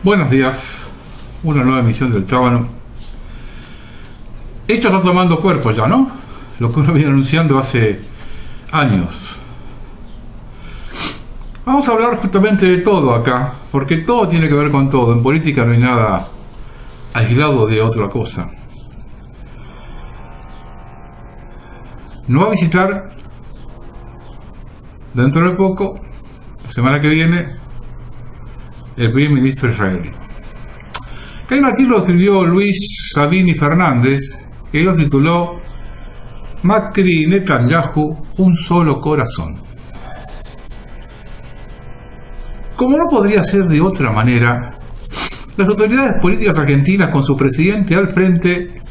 Buenos días, una nueva emisión del Tábano. Esto está tomando cuerpo ya, ¿no? Lo que uno viene anunciando hace años. Vamos a hablar justamente de todo acá, porque todo tiene que ver con todo. En política no hay nada aislado de otra cosa. Nos va a visitar dentro de poco, la semana que viene, el primer ministro israelí. Que hay un artículo que escribió Luis Sabini Fernández, que lo tituló Macri y Netanyahu, un solo corazón. Como no podría ser de otra manera, las autoridades políticas argentinas, con su presidente al frente,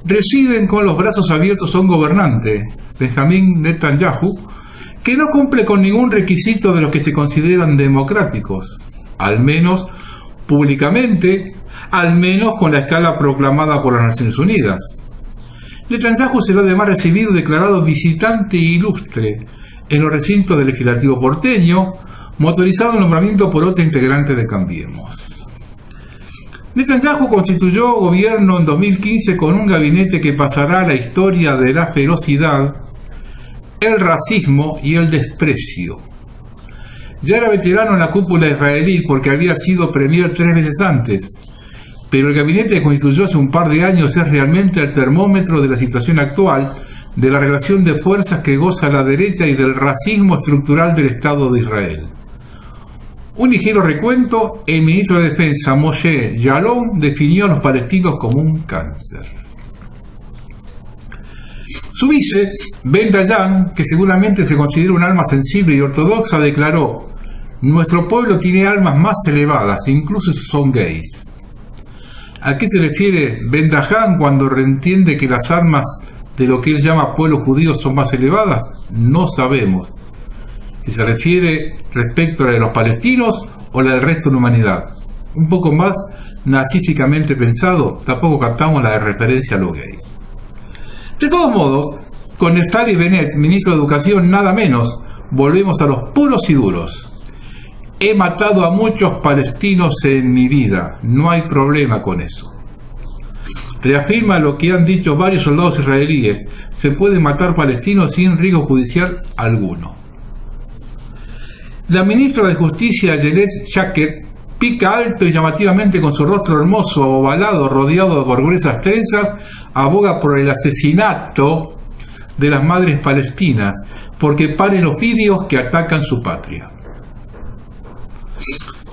reciben con los brazos abiertos a un gobernante, Benjamín Netanyahu, que no cumple con ningún requisito de los que se consideran democráticos, al menos públicamente, al menos con la escala proclamada por las Naciones Unidas. Netanyahu será además recibido y declarado visitante ilustre en los recintos del legislativo porteño, motorizado el nombramiento por otro integrante de Cambiemos. Netanyahu constituyó gobierno en 2015 con un gabinete que pasará a la historia de la ferocidad, el racismo y el desprecio. Ya era veterano en la cúpula israelí porque había sido premier 3 veces antes, pero el gabinete que constituyó hace un par de años es realmente el termómetro de la situación actual, de la relación de fuerzas que goza la derecha y del racismo estructural del Estado de Israel. Un ligero recuento: el ministro de Defensa Moshe Yaalon definió a los palestinos como un cáncer. Su vice, Ben Dayan, que seguramente se considera un alma sensible y ortodoxa, declaró: nuestro pueblo tiene almas más elevadas, incluso si son gays. ¿A qué se refiere Ben Dayan cuando entiende que las almas de lo que él llama pueblo judío son más elevadas? No sabemos. Si se refiere respecto a la de los palestinos o la del resto de la humanidad. Un poco más narcísicamente pensado, tampoco captamos la de referencia a lo gay. De todos modos, con Naftali Bennett, ministro de Educación, nada menos, volvemos a los puros y duros. He matado a muchos palestinos en mi vida, no hay problema con eso. Reafirma lo que han dicho varios soldados israelíes: se puede matar palestinos sin riesgo judicial alguno. La ministra de Justicia, Ayelet Shaked, pica alto y llamativamente con su rostro hermoso, ovalado, rodeado por gruesas trenzas, aboga por el asesinato de las madres palestinas, porque paren los vídeos que atacan su patria.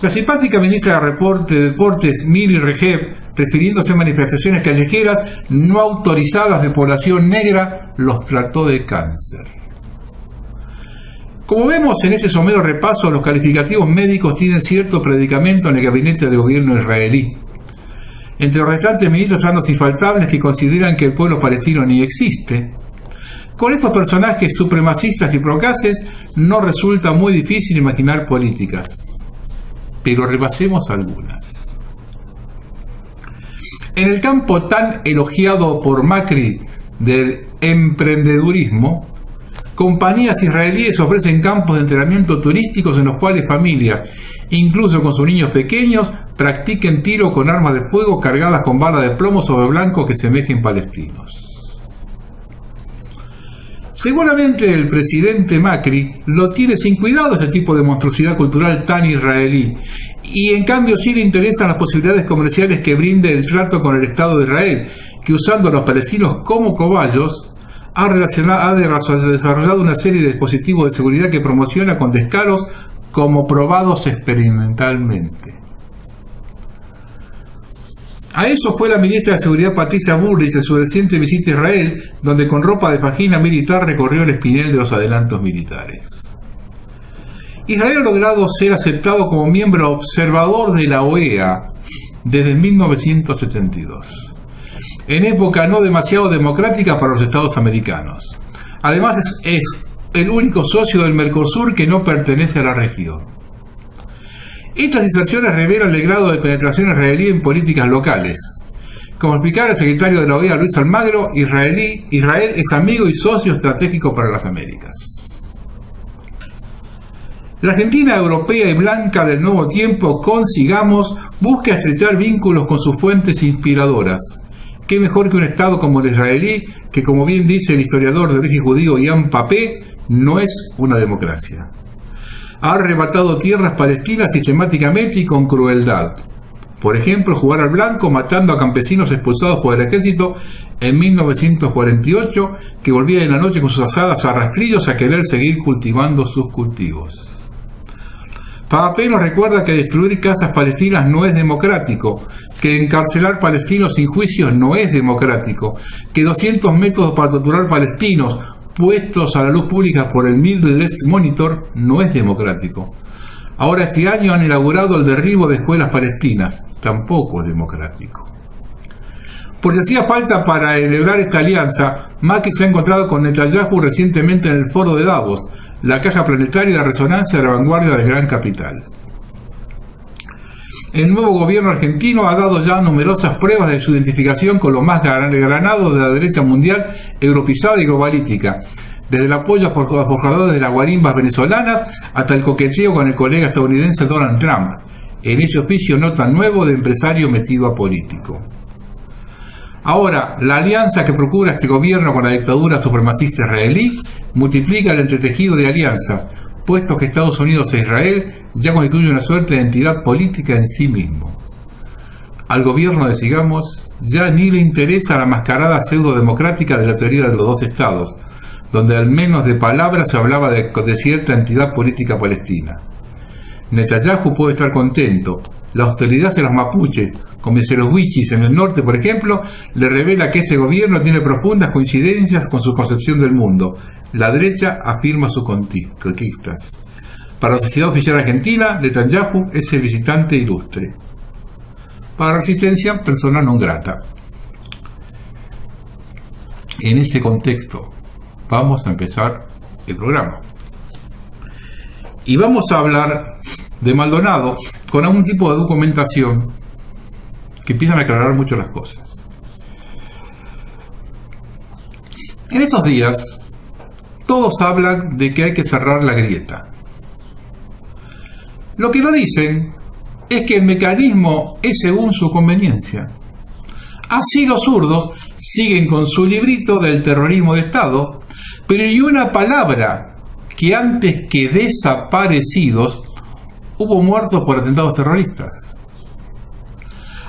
La simpática ministra de Deportes, Miri Regev, refiriéndose a manifestaciones callejeras no autorizadas de población negra, los trató de cáncer. Como vemos en este somero repaso, los calificativos médicos tienen cierto predicamento en el gabinete de gobierno israelí. Entre los restantes ministros están los infaltables que consideran que el pueblo palestino ni existe. Con estos personajes supremacistas y procaces no resulta muy difícil imaginar políticas, pero repasemos algunas. En el campo tan elogiado por Macri del emprendedurismo, compañías israelíes ofrecen campos de entrenamiento turísticos en los cuales familias, incluso con sus niños pequeños, practiquen tiro con armas de fuego cargadas con balas de plomo sobre blancos que semejen palestinos. Seguramente el presidente Macri lo tiene sin cuidado ese tipo de monstruosidad cultural tan israelí, y en cambio sí le interesan las posibilidades comerciales que brinde el trato con el Estado de Israel, que usando a los palestinos como cobayos, ha desarrollado una serie de dispositivos de seguridad que promociona con descaros como probados experimentalmente. A eso fue la ministra de Seguridad Patricia Bullrich en su reciente visita a Israel, donde con ropa de fajina militar recorrió el espinel de los adelantos militares. Israel ha logrado ser aceptado como miembro observador de la OEA desde 1972. En época no demasiado democrática para los estados americanos. Además es el único socio del Mercosur que no pertenece a la región. Estas distracciones revelan el grado de penetración israelí en políticas locales. Como explicara el secretario de la OEA, Luis Almagro, Israel es amigo y socio estratégico para las Américas. La Argentina europea y blanca del nuevo tiempo, consigamos, busca estrechar vínculos con sus fuentes inspiradoras. ¿Qué mejor que un Estado como el israelí, que como bien dice el historiador de origen judío Ian Papé, no es una democracia? Ha arrebatado tierras palestinas sistemáticamente y con crueldad. Por ejemplo, jugar al blanco matando a campesinos expulsados por el ejército en 1948, que volvían en la noche con sus asadas a rastrillos a querer seguir cultivando sus cultivos. Papé nos recuerda que destruir casas palestinas no es democrático, que encarcelar palestinos sin juicios no es democrático, que 200 métodos para torturar palestinos puestos a la luz pública por el Middle East Monitor no es democrático. Ahora este año han inaugurado el derribo de escuelas palestinas, tampoco es democrático. Por si hacía falta para celebrar esta alianza, Macri se ha encontrado con Netanyahu recientemente en el foro de Davos, la caja planetaria de resonancia de la vanguardia del gran capital. El nuevo gobierno argentino ha dado ya numerosas pruebas de su identificación con lo más granado de la derecha mundial, europeizada y globalística, desde el apoyo a los forjadores de las guarimbas venezolanas hasta el coqueteo con el colega estadounidense Donald Trump, en ese oficio no tan nuevo de empresario metido a político. Ahora, la alianza que procura este gobierno con la dictadura supremacista israelí multiplica el entretejido de alianzas, puesto que Estados Unidos e Israel ya constituye una suerte de entidad política en sí mismo. Al gobierno de Sigamos ya ni le interesa la mascarada pseudo-democrática de la teoría de los dos estados, donde al menos de palabras se hablaba de cierta entidad política palestina. Netanyahu puede estar contento. La hostilidad hacia los mapuches, como hacia los wichis en el norte, por ejemplo, le revela que este gobierno tiene profundas coincidencias con su concepción del mundo. La derecha afirma sus conquistas. Para la sociedad oficial argentina, Netanyahu es el visitante ilustre. Para la resistencia, persona non grata. En este contexto, vamos a empezar el programa. Y vamos a hablar de Maldonado con algún tipo de documentación que empiezan a aclarar mucho las cosas. En estos días, todos hablan de que hay que cerrar la grieta. Lo que no dicen es que el mecanismo es según su conveniencia. Así los zurdos siguen con su librito del terrorismo de Estado, pero ni una palabra que antes que desaparecidos hubo muertos por atentados terroristas.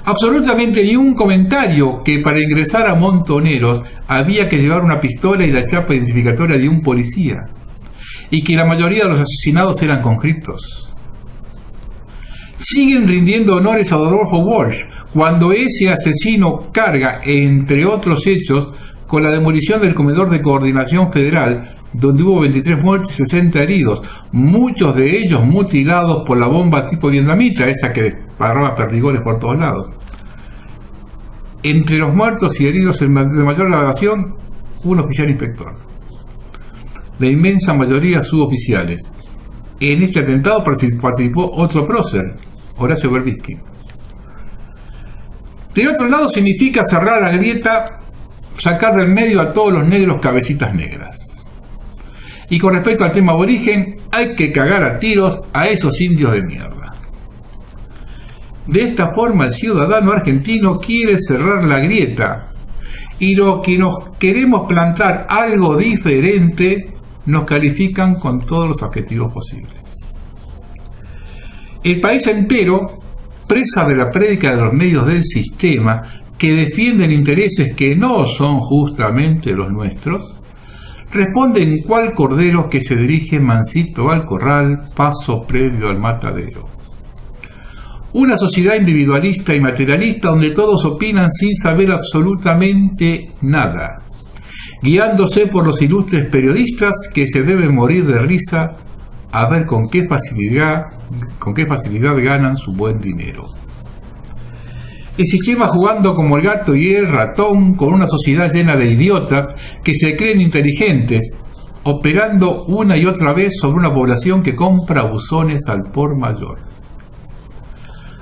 Absolutamente ni un comentario que para ingresar a Montoneros había que llevar una pistola y la chapa identificatoria de un policía, y que la mayoría de los asesinados eran conscriptos. Siguen rindiendo honores a Rodolfo Walsh cuando ese asesino carga, entre otros hechos, con la demolición del comedor de coordinación federal, donde hubo 23 muertos y 60 heridos, muchos de ellos mutilados por la bomba tipo vietnamita, esa que disparaba perdigones por todos lados. Entre los muertos y heridos de mayor graduación, un oficial inspector. La inmensa mayoría suboficiales. En este atentado participó otro prócer, Horacio Berbisky. De otro lado, significa cerrar la grieta, sacar del medio a todos los negros cabecitas negras. Y con respecto al tema aborigen, hay que cagar a tiros a esos indios de mierda. De esta forma, el ciudadano argentino quiere cerrar la grieta, y los que nos queremos plantar algo diferente nos califican con todos los adjetivos posibles. El país entero, presa de la prédica de los medios del sistema, que defienden intereses que no son justamente los nuestros, responde en cual cordero que se dirige mansito al corral, paso previo al matadero. Una sociedad individualista y materialista donde todos opinan sin saber absolutamente nada, guiándose por los ilustres periodistas que se deben morir de risa a ver con qué facilidad ganan su buen dinero. El sistema jugando como el gato y el ratón con una sociedad llena de idiotas que se creen inteligentes, operando una y otra vez sobre una población que compra buzones al por mayor.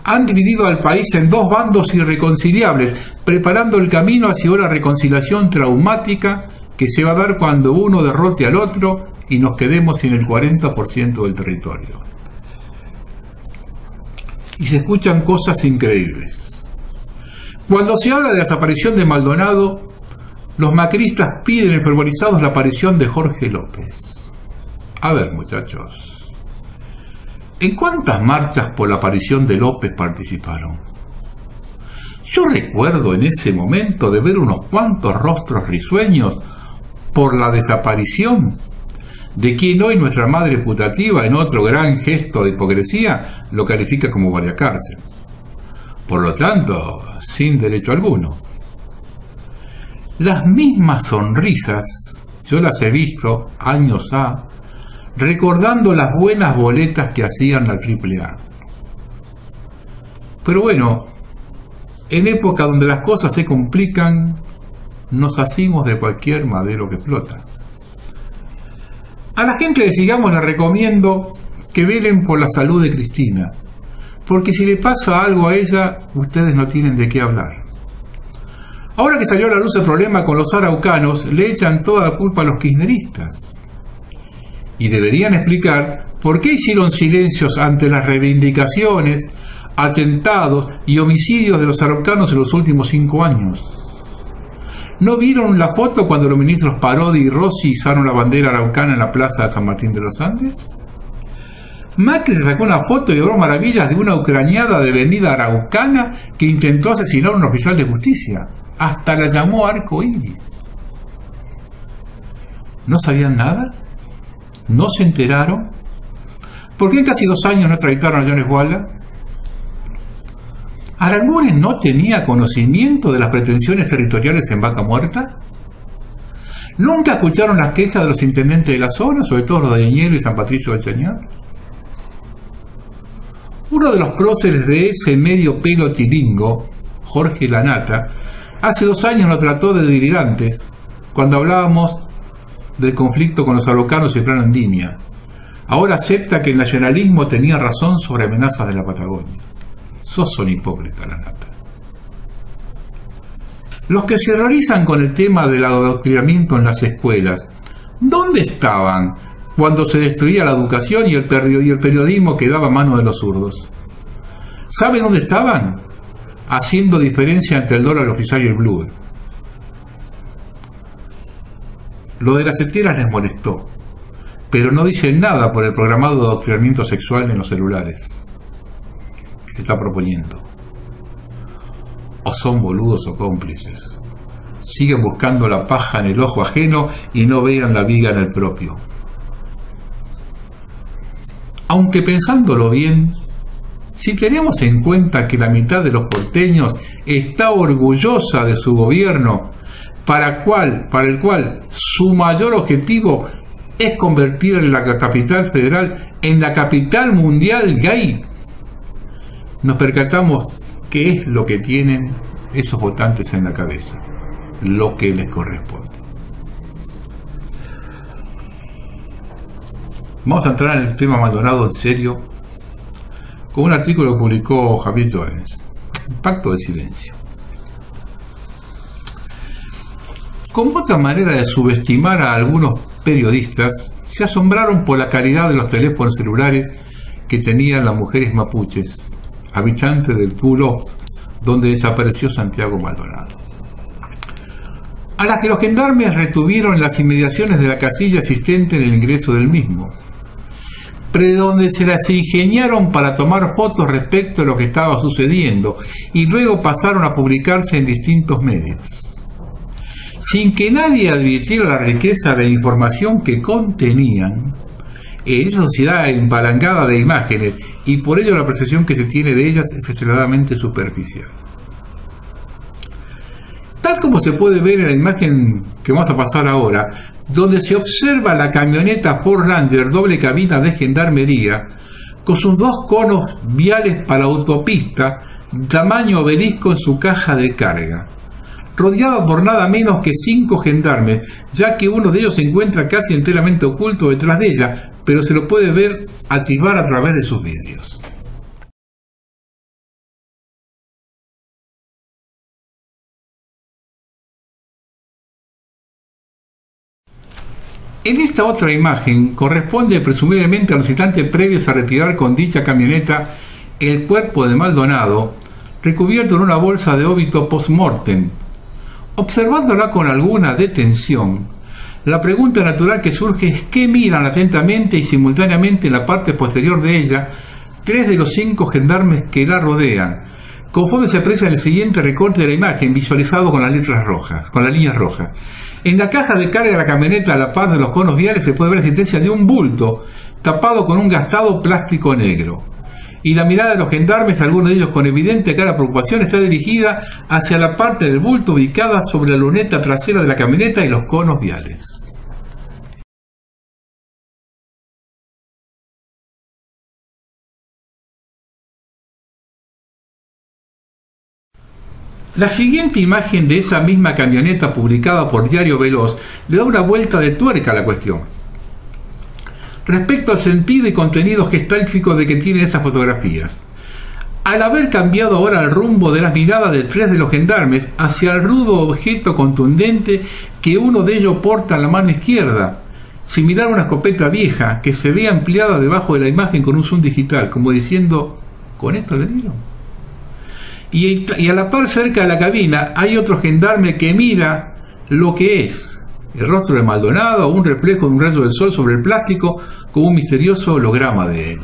Han dividido al país en dos bandos irreconciliables, preparando el camino hacia una reconciliación traumática que se va a dar cuando uno derrote al otro y nos quedemos sin el 40% del territorio. y se escuchan cosas increíbles. Cuando se habla de la desaparición de Maldonado, los macristas piden enfervorizados la aparición de Jorge López. A ver, muchachos, ¿en cuántas marchas por la aparición de López participaron? Yo recuerdo en ese momento de ver unos cuantos rostros risueños por la desaparición de quien hoy nuestra madre putativa, en otro gran gesto de hipocresía, lo califica como guardiacárcel. Por lo tanto, sin derecho alguno. Las mismas sonrisas, yo las he visto años A, recordando las buenas boletas que hacían la AAA. Pero bueno, en época donde las cosas se complican, nos hacemos de cualquier madero que flota. A la gente de Sigamos les recomiendo que velen por la salud de Cristina, porque si le pasa algo a ella, ustedes no tienen de qué hablar. Ahora que salió a la luz el problema con los araucanos, le echan toda la culpa a los kirchneristas. Y deberían explicar por qué hicieron silencios ante las reivindicaciones, atentados y homicidios de los araucanos en los últimos 5 años. ¿No vieron la foto cuando los ministros Parodi y Rossi izaron la bandera araucana en la plaza de San Martín de los Andes? Macri se sacó una foto y habló maravillas de una ucraniada devenida araucana que intentó asesinar a un oficial de justicia. Hasta la llamó arco iris. ¿No sabían nada? ¿No se enteraron? ¿Por qué en casi 2 años no extraditaron a Jones Walla? ¿Aranguren no tenía conocimiento de las pretensiones territoriales en Vaca Muerta? ¿Nunca escucharon las quejas de los intendentes de la zona, sobre todo los de Añelo y San Patricio del Chañar? Uno de los próceres de ese medio pelo tilingo, Jorge Lanata, hace 2 años nos trató de delirantes cuando hablábamos del conflicto con los araucanos y el Plan Andinia. Ahora acepta que el nacionalismo tenía razón sobre amenazas de la Patagonia. Sos un hipócrita, Lanata. Los que se horrorizan con el tema del adoctrinamiento en las escuelas, ¿dónde estaban cuando se destruía la educación y el periodismo quedaba a mano de los zurdos? ¿Saben dónde estaban? Haciendo diferencia entre el dólar oficial y el blue. Lo de las heteras les molestó, pero no dicen nada por el programado de adoctrinamiento sexual en los celulares que se está proponiendo. O son boludos o cómplices. Siguen buscando la paja en el ojo ajeno y no vean la viga en el propio. Aunque pensándolo bien, si tenemos en cuenta que la mitad de los porteños está orgullosa de su gobierno, para el cual su mayor objetivo es convertir la capital federal en la capital mundial gay, nos percatamos qué es lo que tienen esos votantes en la cabeza, lo que les corresponde. Vamos a entrar en el tema Maldonado en serio con un artículo que publicó Javier Jones, Pacto de Silencio. Como otra manera de subestimar a algunos periodistas, se asombraron por la calidad de los teléfonos celulares que tenían las mujeres mapuches, habitantes del pueblo donde desapareció Santiago Maldonado, a las que los gendarmes retuvieron en las inmediaciones de la casilla existente en el ingreso del mismo, pero donde se las ingeniaron para tomar fotos respecto a lo que estaba sucediendo y luego pasaron a publicarse en distintos medios, sin que nadie advirtiera la riqueza de información que contenían. En esa sociedad empalangada de imágenes, y por ello la percepción que se tiene de ellas es extremadamente superficial. Tal como se puede ver en la imagen que vamos a pasar ahora, donde se observa la camioneta Ford Ranger doble cabina de gendarmería, con sus 2 conos viales para autopista, tamaño obelisco en su caja de carga, rodeada por nada menos que 5 gendarmes, ya que uno de ellos se encuentra casi enteramente oculto detrás de ella, pero se lo puede ver atisbar a través de sus vidrios. En esta otra imagen corresponde presumiblemente a los instantes previos a retirar con dicha camioneta el cuerpo de Maldonado recubierto en una bolsa de óbito post-mortem. Observándola con alguna detención, la pregunta natural que surge es qué miran atentamente y simultáneamente en la parte posterior de ella 3 de los 5 gendarmes que la rodean, conforme se aprecia en el siguiente recorte de la imagen visualizado con las líneas rojas. En la caja de carga de la camioneta a la par de los conos viales se puede ver la existencia de un bulto tapado con un gastado plástico negro. Y la mirada de los gendarmes, algunos de ellos con evidente cara de preocupación, está dirigida hacia la parte del bulto ubicada sobre la luneta trasera de la camioneta y los conos viales. La siguiente imagen de esa misma camioneta publicada por Diario Veloz le da una vuelta de tuerca a la cuestión. Respecto al sentido y contenido gestálfico de que tienen esas fotografías. Al haber cambiado ahora el rumbo de las miradas de 3 de los gendarmes hacia el rudo objeto contundente que uno de ellos porta en la mano izquierda, similar a una escopeta vieja que se ve ampliada debajo de la imagen con un zoom digital, como diciendo, ¿con esto le dieron? Y a la par cerca de la cabina hay otro gendarme que mira lo que es el rostro de Maldonado, un reflejo de un rayo del sol sobre el plástico como un misterioso holograma de él.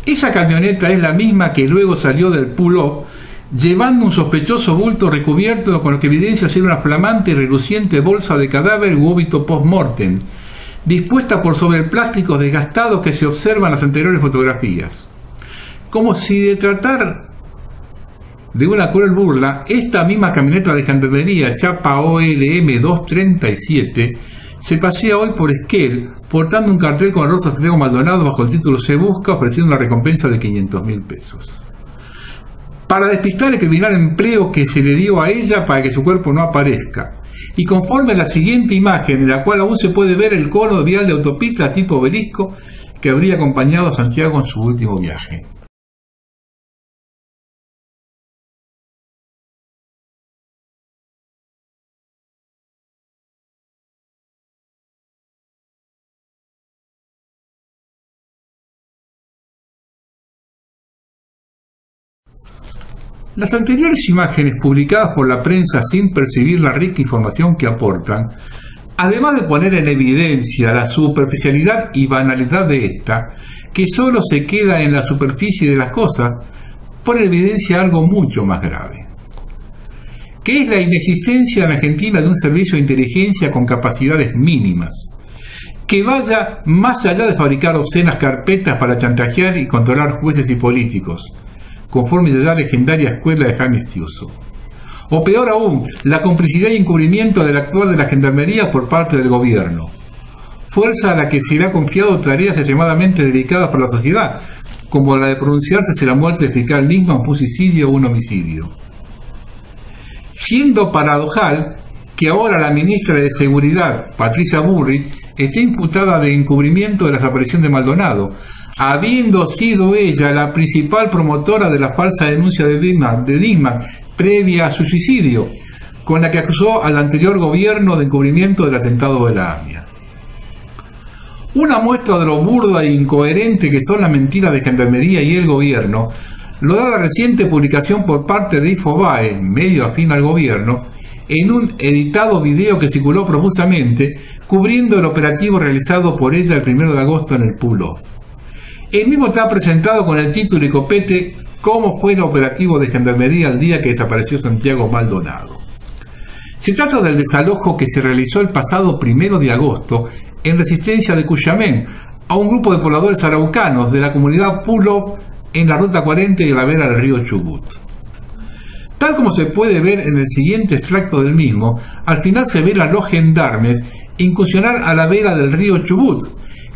Esa camioneta es la misma que luego salió del pull-up llevando un sospechoso bulto recubierto con lo que evidencia ser una flamante y reluciente bolsa de cadáver u óbito post-mortem, dispuesta por sobre el plástico desgastado que se observa en las anteriores fotografías. Como si de tratar de una cruel burla, esta misma camioneta de gendarmería chapa OLM 237 se pasea hoy por Esquel portando un cartel con el rostro de Santiago Maldonado bajo el título "Se busca", ofreciendo una recompensa de 500.000 pesos. Para despistar el criminal empleo que se le dio a ella para que su cuerpo no aparezca. Y conforme a la siguiente imagen, en la cual aún se puede ver el cono vial de autopista tipo obelisco que habría acompañado a Santiago en su último viaje. Las anteriores imágenes publicadas por la prensa sin percibir la rica información que aportan, además de poner en evidencia la superficialidad y banalidad de esta, que solo se queda en la superficie de las cosas, pone en evidencia algo mucho más grave, que es la inexistencia en Argentina de un servicio de inteligencia con capacidades mínimas, que vaya más allá de fabricar obscenas carpetas para chantajear y controlar jueces y políticos, conforme a la legendaria escuela de Jaime Estiuso. O peor aún, la complicidad y encubrimiento del actuar de la gendarmería por parte del gobierno, fuerza a la que se le ha confiado tareas extremadamente delicadas para la sociedad, como la de pronunciarse si la muerte del fiscal Nisman fue un suicidio o un homicidio. Siendo paradojal que ahora la ministra de Seguridad, Patricia Bullrich, esté imputada de encubrimiento de la desaparición de Maldonado, habiendo sido ella la principal promotora de la falsa denuncia de Nisman previa a su suicidio, con la que acusó al anterior gobierno de encubrimiento del atentado de la AMIA. Una muestra de lo burda e incoherente que son las mentiras de Gendarmería y el gobierno lo da la reciente publicación por parte de Infobae, medio afín al gobierno, en un editado video que circuló profusamente cubriendo el operativo realizado por ella el 1 de agosto en el pull-up. El mismo está presentado con el título y copete "Cómo fue el operativo de Gendarmería el día que desapareció Santiago Maldonado". Se trata del desalojo que se realizó el pasado 1 de agosto en Resistencia de Cuyamén a un grupo de pobladores araucanos de la comunidad Pulo en la ruta 40 y a la vera del río Chubut. Tal como se puede ver en el siguiente extracto del mismo, al final se ven a los gendarmes incursionar a la vera del río Chubut,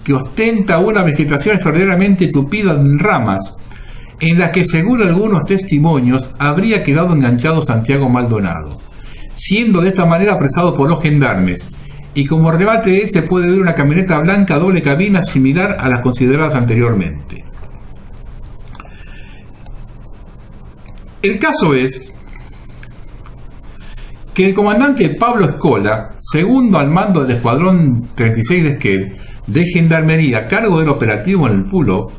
que ostenta una vegetación extraordinariamente tupida en ramas, en las que según algunos testimonios habría quedado enganchado Santiago Maldonado, siendo de esta manera apresado por los gendarmes, y como remate de se puede ver una camioneta blanca doble cabina similar a las consideradas anteriormente. El caso es que el comandante Pablo Escola, segundo al mando del Escuadrón 36 de Esquel, de Gendarmería, a cargo del operativo en el Pulo,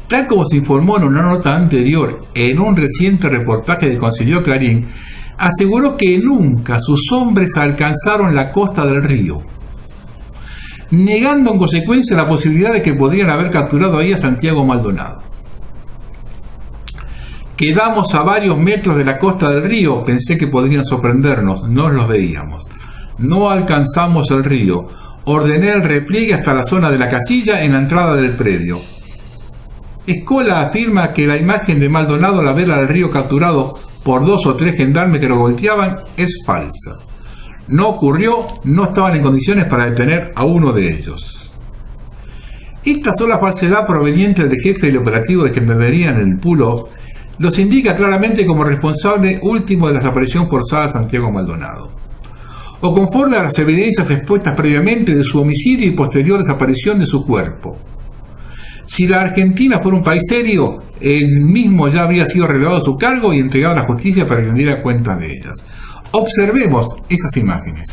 tal como se informó en una nota anterior en un reciente reportaje que concedió Clarín, aseguró que nunca sus hombres alcanzaron la costa del río, negando en consecuencia la posibilidad de que podrían haber capturado ahí a Santiago Maldonado. Quedamos a varios metros de la costa del río, pensé que podrían sorprendernos, no los veíamos. No alcanzamos el río, ordené el repliegue hasta la zona de la casilla en la entrada del predio. Escola afirma que la imagen de Maldonado al haber al río capturado por 2 o 3 gendarmes que lo volteaban es falsa. No ocurrió, no estaban en condiciones para detener a uno de ellos. Esta sola falsedad proveniente del jefe del operativo de Gendarmería en el Pulo los indica claramente como responsable último de la desaparición forzada de Santiago Maldonado, o conforme a las evidencias expuestas previamente de su homicidio y posterior desaparición de su cuerpo. Si la Argentina fuera un país serio, él mismo ya habría sido relevado de su cargo y entregado a la justicia para que diera cuenta de ellas. Observemos esas imágenes.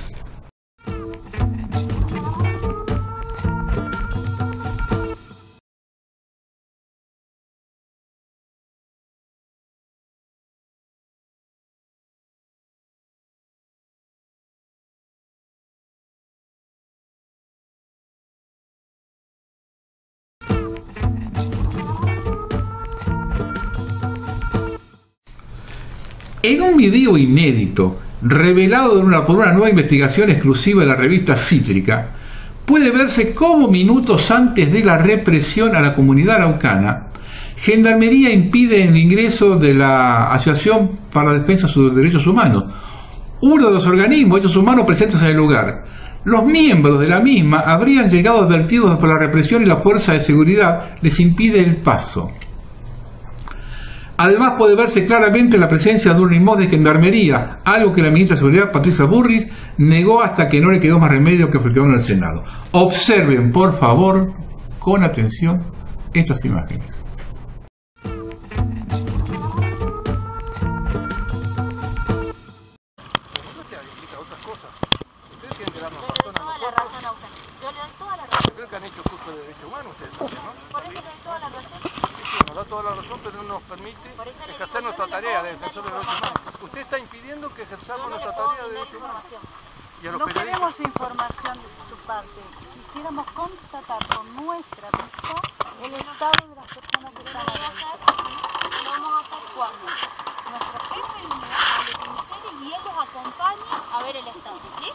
En un video inédito, revelado por una nueva investigación exclusiva de la revista Cítrica, puede verse cómo minutos antes de la represión a la comunidad araucana, Gendarmería impide el ingreso de la Asociación para la Defensa de sus Derechos Humanos, uno de los organismos de derechos humanos presentes en el lugar. Los miembros de la misma habrían llegado advertidos por la represión y la fuerza de seguridad les impide el paso. Además puede verse claramente la presencia de un remote de Gendarmería, algo que la ministra de Seguridad, Patricia Bullrich, negó hasta que no le quedó más remedio que fue en el Senado. Observen, por favor, con atención, estas imágenes. Toda la razón, pero no nos permite ejercer nuestra tarea de defensor de los derechos humanos. Usted está impidiendo que ejerzamos nuestra tarea de derechos humanos. No queremos información de su parte. Quisiéramos constatar con nuestra vista el estado de las personas que están adentro. Lo vamos a hacer cuando nuestro jefe y ellos acompañen a ver el estado, ¿sí?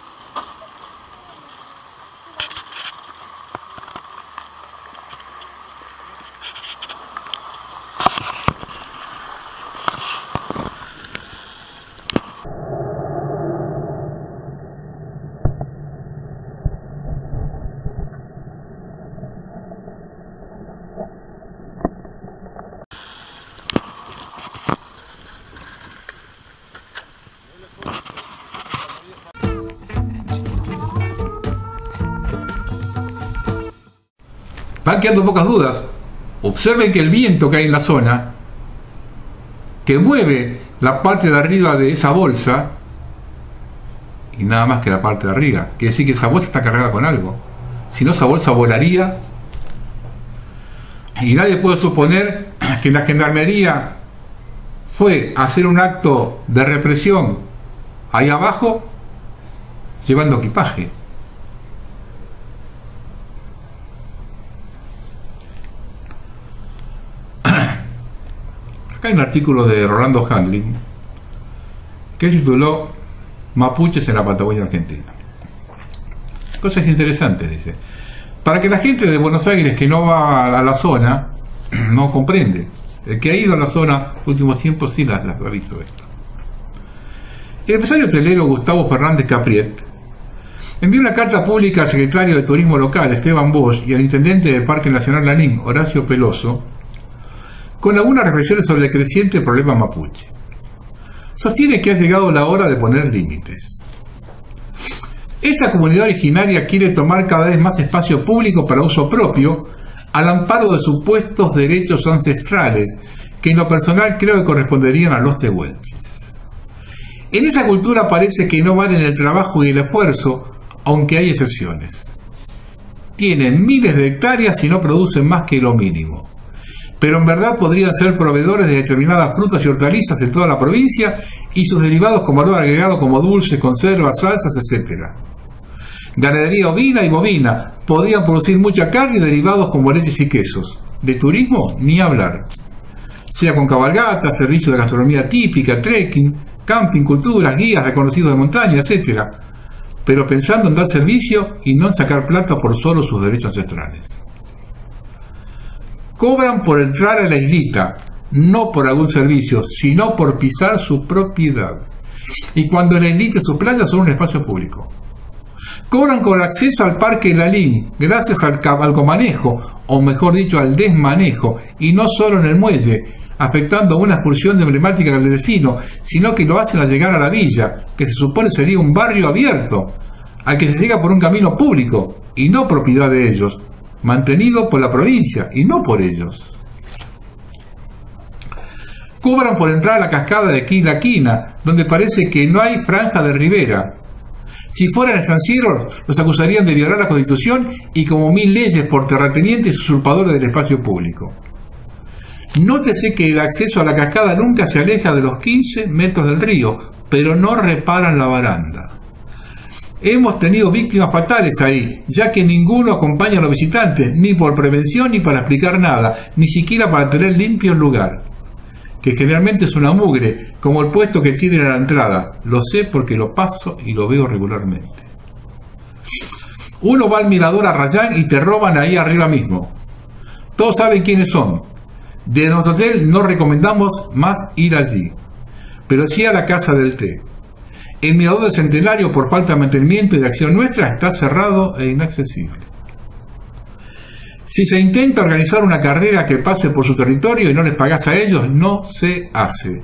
Van quedando pocas dudas. Observen que el viento que hay en la zona, que mueve la parte de arriba de esa bolsa, y nada más que la parte de arriba, quiere decir que esa bolsa está cargada con algo. Si no, esa bolsa volaría, y nadie puede suponer que la Gendarmería fue a hacer un acto de represión ahí abajo llevando equipaje. Acá hay un artículo de Rolando Handling que tituló Mapuches en la Patagonia Argentina. Cosas interesantes, dice. Para que la gente de Buenos Aires que no va a la zona no comprende. El que ha ido a la zona últimos tiempos sí las ha visto esto. El empresario hotelero Gustavo Fernández Capriet envió una carta pública al secretario de Turismo local, Esteban Bosch, y al intendente del Parque Nacional Lanín, Horacio Peloso, con algunas reflexiones sobre el creciente problema mapuche. Sostiene que ha llegado la hora de poner límites. Esta comunidad originaria quiere tomar cada vez más espacio público para uso propio, al amparo de supuestos derechos ancestrales, que en lo personal creo que corresponderían a los tehuelches. En esa cultura parece que no valen el trabajo y el esfuerzo, aunque hay excepciones. Tienen miles de hectáreas y no producen más que lo mínimo. Pero en verdad podrían ser proveedores de determinadas frutas y hortalizas en toda la provincia y sus derivados con valor agregado como dulces, conservas, salsas, etc. Ganadería ovina y bovina podrían producir mucha carne y derivados como leches y quesos. De turismo, ni hablar. Sea con cabalgatas, servicios de gastronomía típica, trekking, camping, culturas, guías reconocidos de montaña, etc. Pero pensando en dar servicio y no en sacar plata por solo sus derechos ancestrales. Cobran por entrar a la islita, no por algún servicio, sino por pisar su propiedad. Y cuando la islita y su playa son un espacio público. Cobran con acceso al Parque Lalín, gracias al comanejo, o mejor dicho, al desmanejo, y no solo en el muelle, afectando una excursión de emblemática del destino, sino que lo hacen al llegar a la villa, que se supone sería un barrio abierto, al que se llega por un camino público, y no propiedad de ellos, mantenido por la provincia, y no por ellos. Cobran por entrar a la cascada de Quilaquina, donde parece que no hay franja de ribera. Si fueran estancieros, los acusarían de violar la Constitución y como 1000 leyes por terratenientes y usurpadores del espacio público. Nótese que el acceso a la cascada nunca se aleja de los 15 metros del río, pero no reparan la baranda. Hemos tenido víctimas fatales ahí, ya que ninguno acompaña a los visitantes, ni por prevención ni para explicar nada, ni siquiera para tener limpio el lugar, que generalmente es una mugre, como el puesto que tienen a la entrada. Lo sé porque lo paso y lo veo regularmente. Uno va al mirador a Rayán y te roban ahí arriba mismo. Todos saben quiénes son. De nuestro hotel no recomendamos más ir allí, pero sí a la Casa del Té. El mirador del Centenario, por falta de mantenimiento y de acción nuestra, está cerrado e inaccesible. Si se intenta organizar una carrera que pase por su territorio y no les pagás a ellos, no se hace.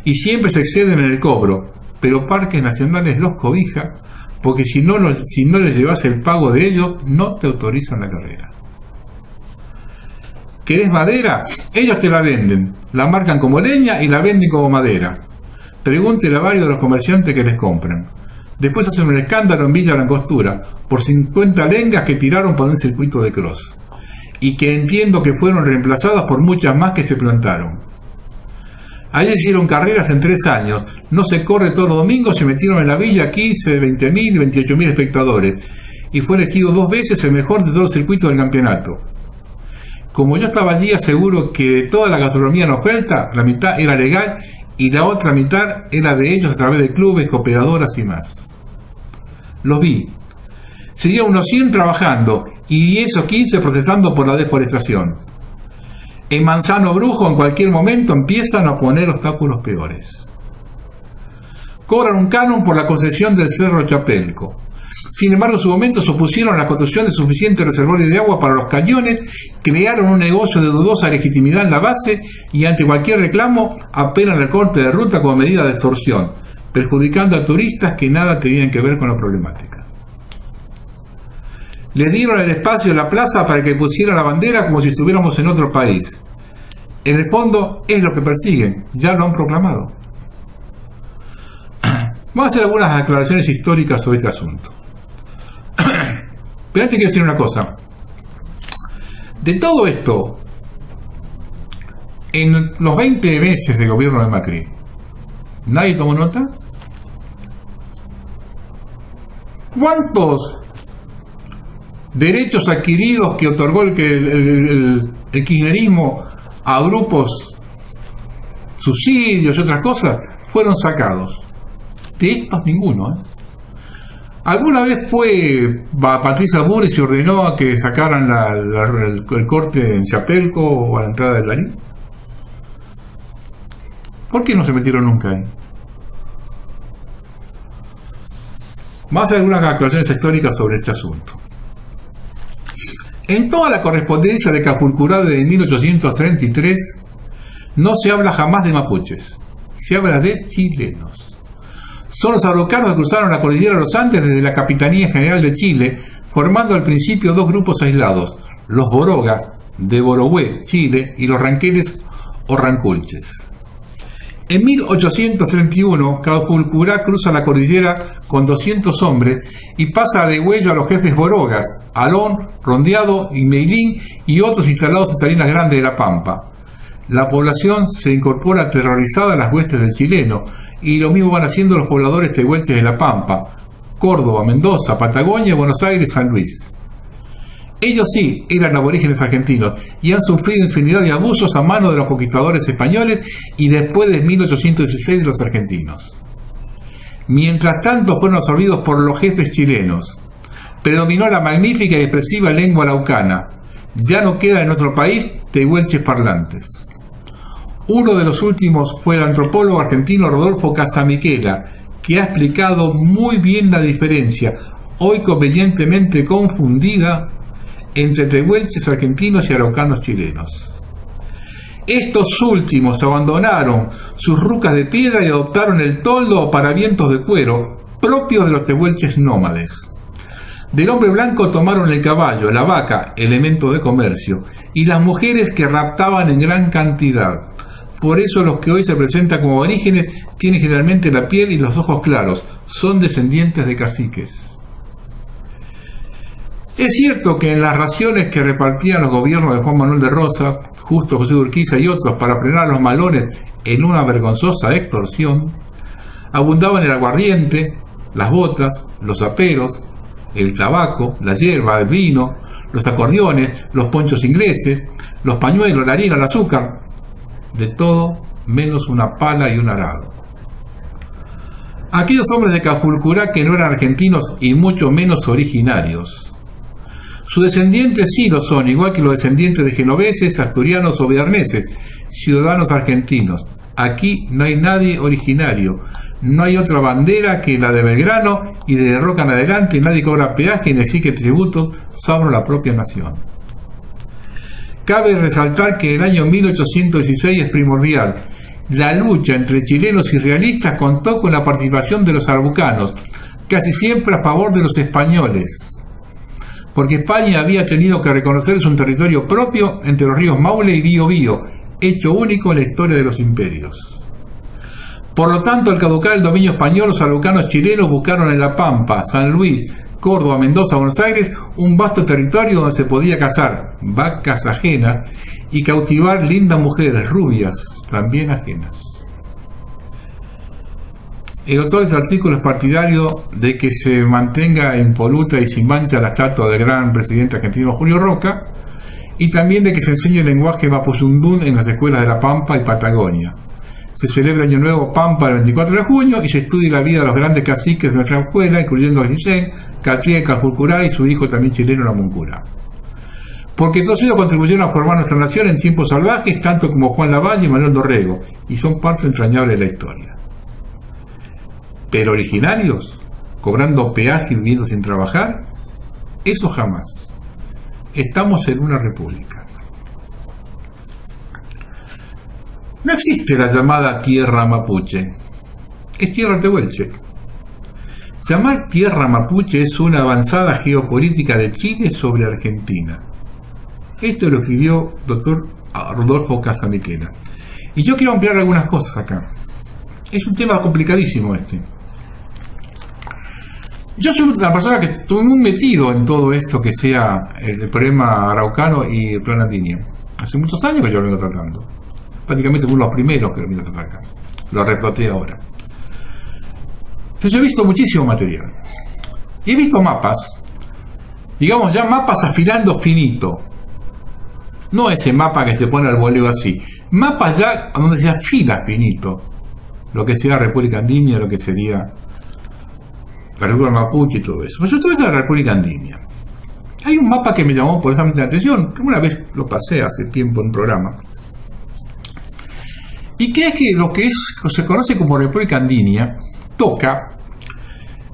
Y siempre se exceden en el cobro, pero Parques Nacionales los cobija, porque si no les llevas el pago de ellos, no te autorizan la carrera. ¿Querés madera? Ellos te la venden, la marcan como leña y la venden como madera. Pregúntele a varios de los comerciantes que les compran. Después hacen un escándalo en Villa Langostura por 50 lengas que tiraron por un circuito de cross, y que entiendo que fueron reemplazadas por muchas más que se plantaron. Allí hicieron carreras en 3 años, no se corre todos los domingos, se metieron en la villa 15, 20.000 y 28.000 espectadores, y fue elegido 2 veces el mejor de todo el circuito del campeonato. Como yo estaba allí, aseguro que de toda la gastronomía en oferta, la mitad era legal y la otra mitad era de ellos a través de clubes, cooperadoras y más. Los vi. Serían unos 100 trabajando y 10 o 15 protestando por la deforestación. En Manzano Brujo en cualquier momento empiezan a poner obstáculos peores. Cobran un canon por la concesión del Cerro Chapelco. Sin embargo, en su momento se opusieron a la construcción de suficientes reservorios de agua para los cañones, crearon un negocio de dudosa legitimidad en la base y ante cualquier reclamo apelan al corte de ruta como medida de extorsión, perjudicando a turistas que nada tenían que ver con la problemática. Le dieron el espacio en la plaza para que pusieran la bandera como si estuviéramos en otro país. En el fondo es lo que persiguen, ya lo han proclamado. Vamos a hacer algunas aclaraciones históricas sobre este asunto. Pero antes quiero decir una cosa. De todo esto, en los 20 meses de gobierno de Macri, ¿nadie tomó nota? ¿Cuántos derechos adquiridos que otorgó el kirchnerismo a grupos, subsidios y otras cosas, fueron sacados? De estos ninguno, ¿eh? Alguna vez fue Patricia Bullrich y ordenó a que sacaran el corte en Chapelco o a la entrada del Larín. ¿Por qué no se metieron nunca ahí? Vamos a hacer algunas aclaraciones históricas sobre este asunto. En toda la correspondencia de Capulcurá de 1833 no se habla jamás de mapuches, se habla de chilenos. Son los araucanos que cruzaron la cordillera de los Andes desde la Capitanía General de Chile, formando al principio 2 grupos aislados, los borogas, de Borohué, Chile, y los ranqueles o ranculches. En 1831, Calfucurá cruza la cordillera con 200 hombres y pasa de huello a los jefes Borogas, Alón, Rondeado, Imeilín y otros instalados en Salinas Grandes de la Pampa. La población se incorpora aterrorizada a las huestes del chileno, y lo mismo van haciendo los pobladores tehuelches de la Pampa, Córdoba, Mendoza, Patagonia, Buenos Aires, San Luis. Ellos sí eran aborígenes argentinos y han sufrido infinidad de abusos a manos de los conquistadores españoles y después de 1816 de los argentinos. Mientras tanto fueron absorbidos por los jefes chilenos. Predominó la magnífica y expresiva lengua araucana. Ya no queda en otro país tehuelches parlantes. Uno de los últimos fue el antropólogo argentino Rodolfo Casamiquela, que ha explicado muy bien la diferencia, hoy convenientemente confundida, entre tehuelches argentinos y araucanos chilenos. Estos últimos abandonaron sus rucas de piedra y adoptaron el toldo o paravientos de cuero, propios de los tehuelches nómades. Del hombre blanco tomaron el caballo, la vaca, elemento de comercio, y las mujeres que raptaban en gran cantidad. Por eso los que hoy se presentan como aborígenes tienen generalmente la piel y los ojos claros, son descendientes de caciques. Es cierto que en las raciones que repartían los gobiernos de Juan Manuel de Rosas, Justo José de Urquiza y otros para frenar a los malones en una vergonzosa extorsión, abundaban el aguardiente, las botas, los aperos, el tabaco, la hierba, el vino, los acordeones, los ponchos ingleses, los pañuelos, la harina, el azúcar, de todo menos una pala y un arado. Aquellos hombres de Calfucurá que no eran argentinos y mucho menos originarios. Sus descendientes sí lo son, igual que los descendientes de genoveses, asturianos o bearneses, ciudadanos argentinos. Aquí no hay nadie originario, no hay otra bandera que la de Belgrano, y de Roca en adelante nadie cobra peaje ni exige tributos sobre la propia nación. Cabe resaltar que el año 1816 es primordial. La lucha entre chilenos y realistas contó con la participación de los araucanos, casi siempre a favor de los españoles, porque España había tenido que reconocerse un territorio propio entre los ríos Maule y Biobío, hecho único en la historia de los imperios. Por lo tanto, al caducar el dominio español, los araucanos chilenos buscaron en La Pampa, San Luis, Córdoba, Mendoza, Buenos Aires, un vasto territorio donde se podía cazar vacas ajenas y cautivar lindas mujeres rubias, también ajenas. El autor de este artículo es partidario de que se mantenga impoluta y sin mancha la estatua del gran presidente argentino Julio Roca, y también de que se enseñe el lenguaje mapuzungún en las escuelas de La Pampa y Patagonia. Se celebra Año Nuevo Pampa el 24 de junio y se estudia la vida de los grandes caciques de nuestra escuela, incluyendo a Guillén, Catría y Calfucurá y su hijo también chileno Namuncurá. Porque todos ellos contribuyeron a formar nuestra nación en tiempos salvajes, tanto como Juan Lavalle y Manuel Dorrego, y son parte entrañable de la historia. Pero originarios, cobrando peaje y viviendo sin trabajar, eso jamás. Estamos en una república. No existe la llamada tierra mapuche, es tierra tehuelche. Llamar tierra mapuche es una avanzada geopolítica de Chile sobre Argentina. Esto lo escribió doctor Rodolfo Casamiquela. Y yo quiero ampliar algunas cosas acá. Es un tema complicadísimo este. Yo soy una persona que estoy muy metido en todo esto que sea el problema araucano y el plan andinio. Hace muchos años que yo lo vengo tratando. Prácticamente uno de los primeros que lo vengo a tratar acá. Lo reploté ahora. Yo he visto muchísimo material. Y he visto mapas. Digamos ya mapas afilando finito. No ese mapa que se pone al voleo así. Mapas ya donde se afila finito. Lo que sea República Andina, lo que sería la República Mapuche y todo eso. Pues esto es la República Andina. Hay un mapa que me llamó poderosamente la atención, que una vez lo pasé hace tiempo en un programa. Y que es que lo que se conoce como República Andina toca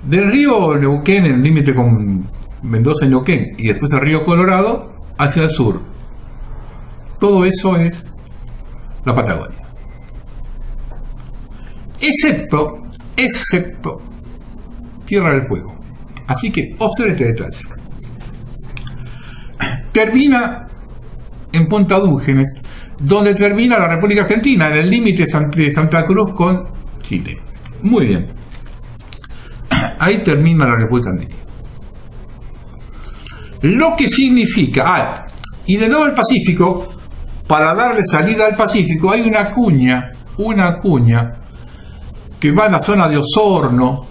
del río Neuquén, en el límite con Mendoza y Neuquén, y después el río Colorado hacia el sur. Todo eso es la Patagonia. Excepto Tierra del Fuego. Así que observe este detalle. Termina en Punta Dúngenes, donde termina la República Argentina, en el límite de Santa Cruz con Chile. Muy bien. Ahí termina la República Argentina. Lo que significa, y de nuevo el Pacífico, para darle salida al Pacífico, hay una cuña que va a la zona de Osorno,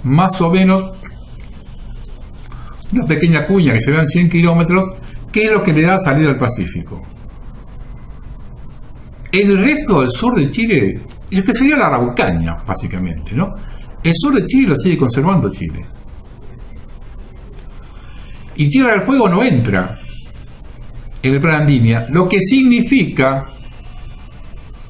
más o menos, una pequeña cuña que se vean 100 kilómetros, que es lo que le da salida al Pacífico. El resto del sur de Chile, es que sería la Araucanía, básicamente, ¿no? El sur de Chile lo sigue conservando Chile. Y Tierra del Fuego no entra en el plan Andinia, lo que significa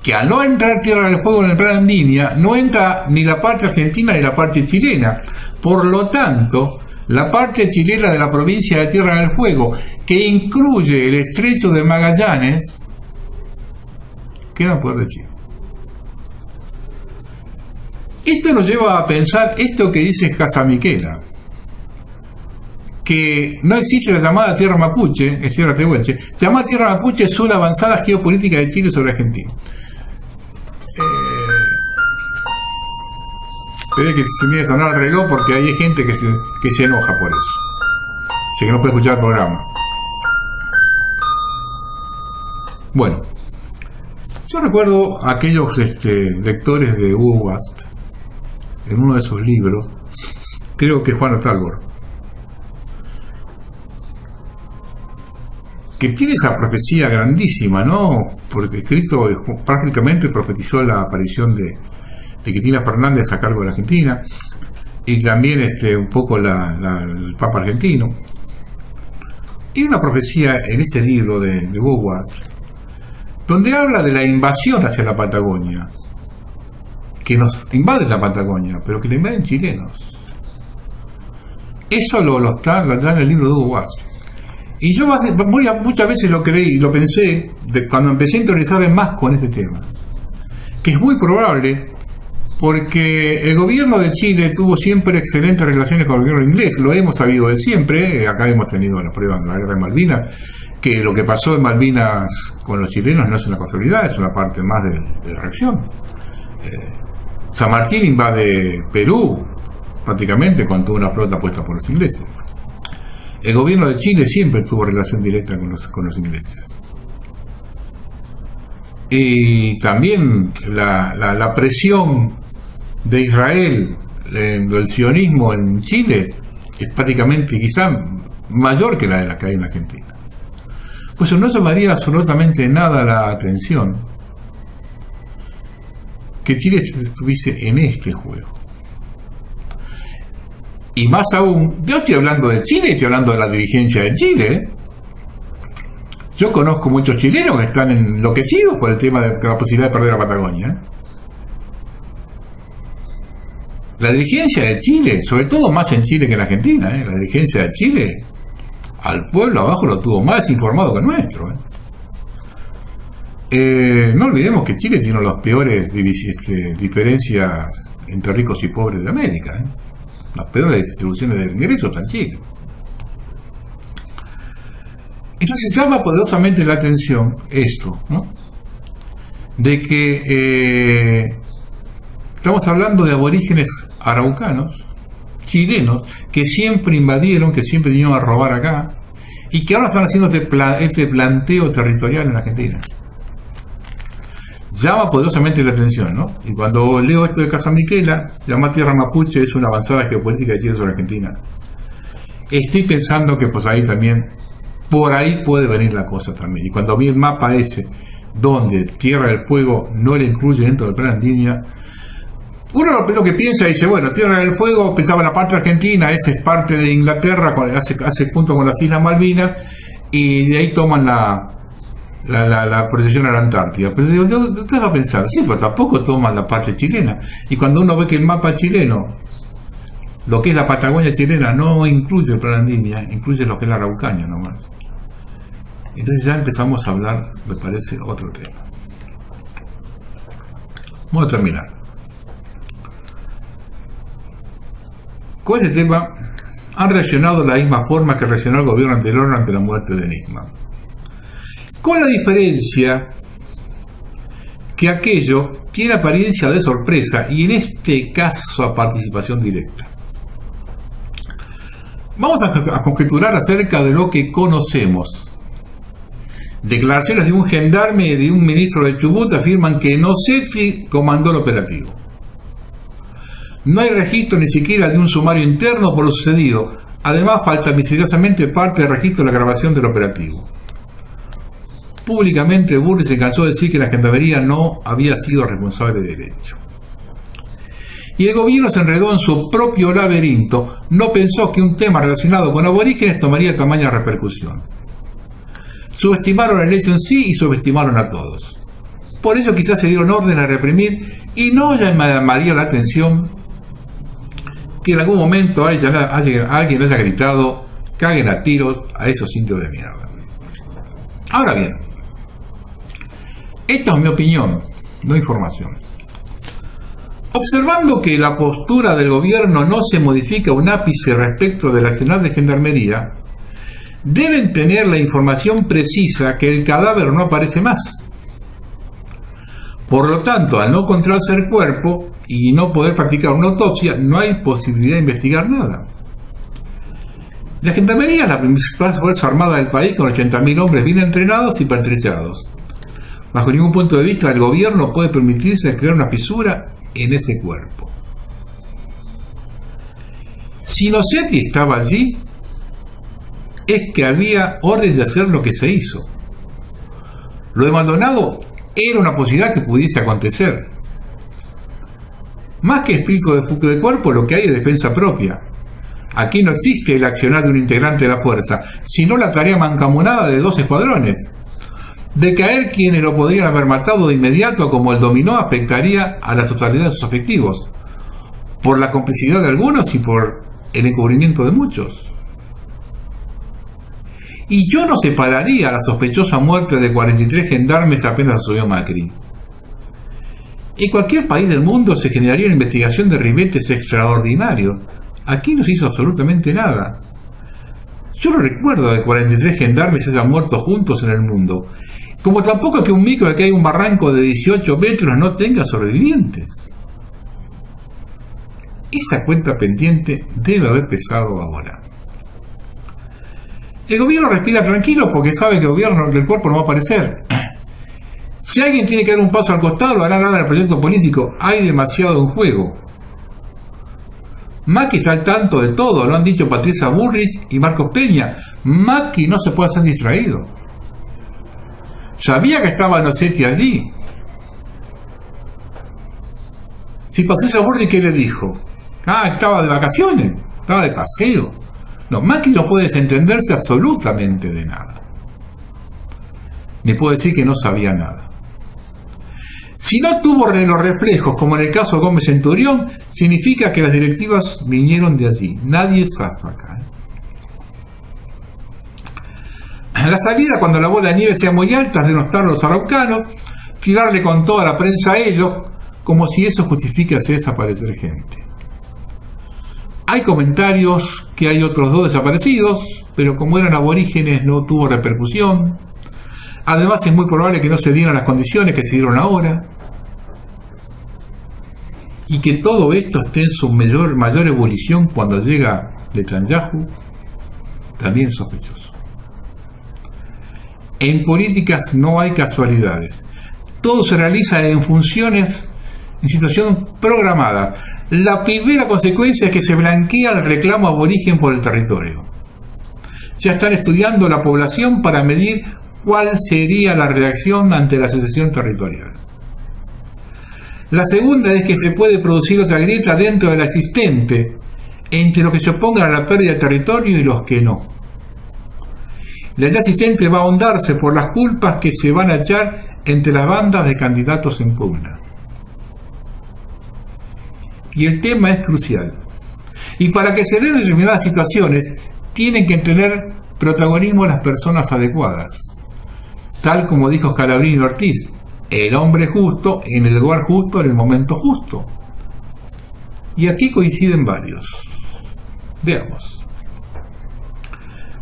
que al no entrar Tierra del Fuego en el plan Andinia, no entra ni la parte argentina ni la parte chilena. Por lo tanto, la parte chilena de la provincia de Tierra del Fuego, que incluye el estrecho de Magallanes, queda en poder de Chile. Esto nos lleva a pensar esto que dice Casamiquela, que no existe la llamada tierra mapuche, es tierra tehuelche. Llamada tierra mapuche es una avanzada geopolítica de Chile sobre Argentina. Esperé que se me sonar el reloj porque hay gente que se enoja por eso. Así que no puede escuchar el programa. Bueno, yo recuerdo a aquellos lectores de Hugo Bast, en uno de sus libros, creo que Juan Talbot, que tiene esa profecía grandísima, ¿no? Porque escrito prácticamente profetizó la aparición de Cristina Fernández a cargo de la Argentina, y también un poco el Papa argentino. Tiene una profecía en ese libro de Boas, donde habla de la invasión hacia la Patagonia, que nos invaden la Patagonia, pero que la invaden chilenos. Eso lo está en el libro de Hugo Boas. Y yo muchas veces lo creí, lo pensé, cuando empecé a interesarme más con ese tema, que es muy probable, porque el gobierno de Chile tuvo siempre excelentes relaciones con el gobierno inglés, lo hemos sabido de siempre. Acá hemos tenido la prueba en la guerra de Malvinas, que lo que pasó en Malvinas con los chilenos no es una casualidad, es una parte más de la reacción. San Martín invade Perú, prácticamente con toda una flota puesta por los ingleses. El gobierno de Chile siempre tuvo relación directa con los ingleses. Y también la presión de Israel, del sionismo en Chile, es prácticamente quizá mayor que la que hay en Argentina. Pues no llamaría absolutamente nada la atención que Chile estuviese en este juego. Y más aún, yo estoy hablando de Chile, estoy hablando de la dirigencia de Chile. Yo conozco muchos chilenos que están enloquecidos por el tema de la posibilidad de perder la Patagonia. La dirigencia de Chile, sobre todo más en Chile que en Argentina, la dirigencia de Chile, al pueblo abajo lo tuvo más informado que el nuestro. No olvidemos que Chile tiene las peores diferencias entre ricos y pobres de América. Las peores distribuciones de ingresos están en Chile. Entonces llama poderosamente la atención esto, ¿no? De que estamos hablando de aborígenes araucanos, chilenos, que siempre invadieron, que siempre vinieron a robar acá, y que ahora están haciendo este planteo territorial en Argentina. Llama poderosamente la atención, ¿no? Y cuando leo esto de Casamiquela, llamar tierra mapuche es una avanzada geopolítica de Chile sobre Argentina. Estoy pensando que pues ahí también, por ahí puede venir la cosa también. Y cuando vi el mapa ese, donde Tierra del Fuego no le incluye dentro del plan Andinia, uno lo primero que piensa dice, bueno, Tierra del Fuego pensaba la parte argentina, esa es parte de Inglaterra, hace punto con las Islas Malvinas, y de ahí toman la procesión a la Antártida. Pero usted va a pensar, sí, pero tampoco toman la parte chilena. Y cuando uno ve que el mapa chileno, lo que es la Patagonia chilena, no incluye el plan Andinia, incluye lo que es la Araucanía nomás. Entonces ya empezamos a hablar, me parece, otro tema. Vamos a terminar. Con este tema han reaccionado de la misma forma que reaccionó el gobierno anterior ante la muerte de Nisman. Con la diferencia que aquello tiene apariencia de sorpresa y en este caso a participación directa. Vamos a conjeturar acerca de lo que conocemos. Declaraciones de un gendarme y de un ministro de Chubut afirman que Nossetti comandó el operativo. No hay registro ni siquiera de un sumario interno por lo sucedido. Además, falta misteriosamente parte del registro de la grabación del operativo. Públicamente, Burri se cansó de decir que la gendarmería no había sido responsable del hecho. Y el gobierno se enredó en su propio laberinto. No pensó que un tema relacionado con aborígenes tomaría tamaña repercusión. Subestimaron el hecho en sí y subestimaron a todos. Por ello quizás se dieron orden a reprimir y no llamaría la atención que en algún momento alguien haya gritado caguen a tiros a esos indios de mierda. Ahora bien, esta es mi opinión, no información. Observando que la postura del gobierno no se modifica un ápice respecto del accionar de gendarmería, deben tener la información precisa que el cadáver no aparece más. Por lo tanto, al no encontrarse el cuerpo y no poder practicar una autopsia, no hay posibilidad de investigar nada. La gendarmería es la principal fuerza armada del país con 80.000 hombres bien entrenados y pertrechados. Bajo ningún punto de vista, el gobierno puede permitirse crear una fisura en ese cuerpo. Si Nossetti estaba allí, es que había orden de hacer lo que se hizo. Lo de Maldonado era una posibilidad que pudiese acontecer. Más que espíritu de cuerpo, lo que hay es defensa propia. Aquí no existe el accionar de un integrante de la fuerza, sino la tarea mancomunada de 2 escuadrones. De caer quienes lo podrían haber matado de inmediato como el dominó afectaría a la totalidad de sus efectivos, por la complicidad de algunos y por el encubrimiento de muchos. Y yo no separaría la sospechosa muerte de 43 gendarmes apenas asumió Macri. En cualquier país del mundo se generaría una investigación de ribetes extraordinarios. Aquí no se hizo absolutamente nada. Yo no recuerdo que 43 gendarmes se hayan muerto juntos en el mundo, como tampoco que un micro de que hay un barranco de 18 metros no tenga sobrevivientes. Esa cuenta pendiente debe haber pesado ahora. El gobierno respira tranquilo porque sabe que el cuerpo no va a aparecer. Si alguien tiene que dar un paso al costado, lo hará nada en el proyecto político. Hay demasiado en juego. Macri está al tanto de todo, lo han dicho Patricia Bullrich y Marcos Peña. Macri no se puede hacer distraído. Sabía que estaba Nossetti allí. Si Patricia Bullrich, ¿qué le dijo? Estaba de vacaciones, estaba de paseo. No, Macri no puede desentenderse absolutamente de nada. Ni puede decir que no sabía nada. Si no tuvo los reflejos, como en el caso de Gómez Centurión, significa que las directivas vinieron de allí. Nadie zafa acá. La salida, cuando la bola de nieve sea muy alta, es denostar a los araucanos, tirarle con toda la prensa a ellos, como si eso justifique hacer desaparecer gente. Hay comentarios que hay otros 2 desaparecidos, pero como eran aborígenes no tuvo repercusión. Además es muy probable que no se dieran las condiciones que se dieron ahora. Y que todo esto esté en su mayor ebullición cuando llega Netanyahu, también sospechoso. En políticas no hay casualidades. Todo se realiza en funciones, en situación programada. La primera consecuencia es que se blanquea el reclamo aborigen por el territorio. Ya están estudiando la población para medir cuál sería la reacción ante la secesión territorial. La segunda es que se puede producir otra grieta dentro de la existente, entre los que se opongan a la pérdida de territorio y los que no. La ya existente va a ahondarse por las culpas que se van a echar entre las bandas de candidatos en pugna. Y el tema es crucial. Y para que se den determinadas situaciones, tienen que tener protagonismo las personas adecuadas. Tal como dijo Scalabrini Ortiz, el hombre justo, en el lugar justo, en el momento justo. Y aquí coinciden varios. Veamos.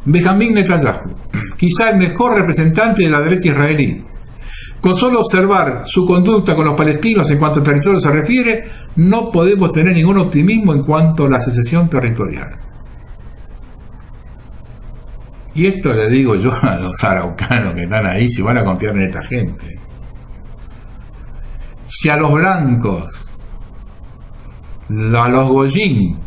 Benjamín Netanyahu, quizá el mejor representante de la derecha israelí. Con solo observar su conducta con los palestinos en cuanto al territorio se refiere, no podemos tener ningún optimismo en cuanto a la secesión territorial. Y esto le digo yo a los araucanos que están ahí, si van a confiar en esta gente. Si a los blancos, a los goyín,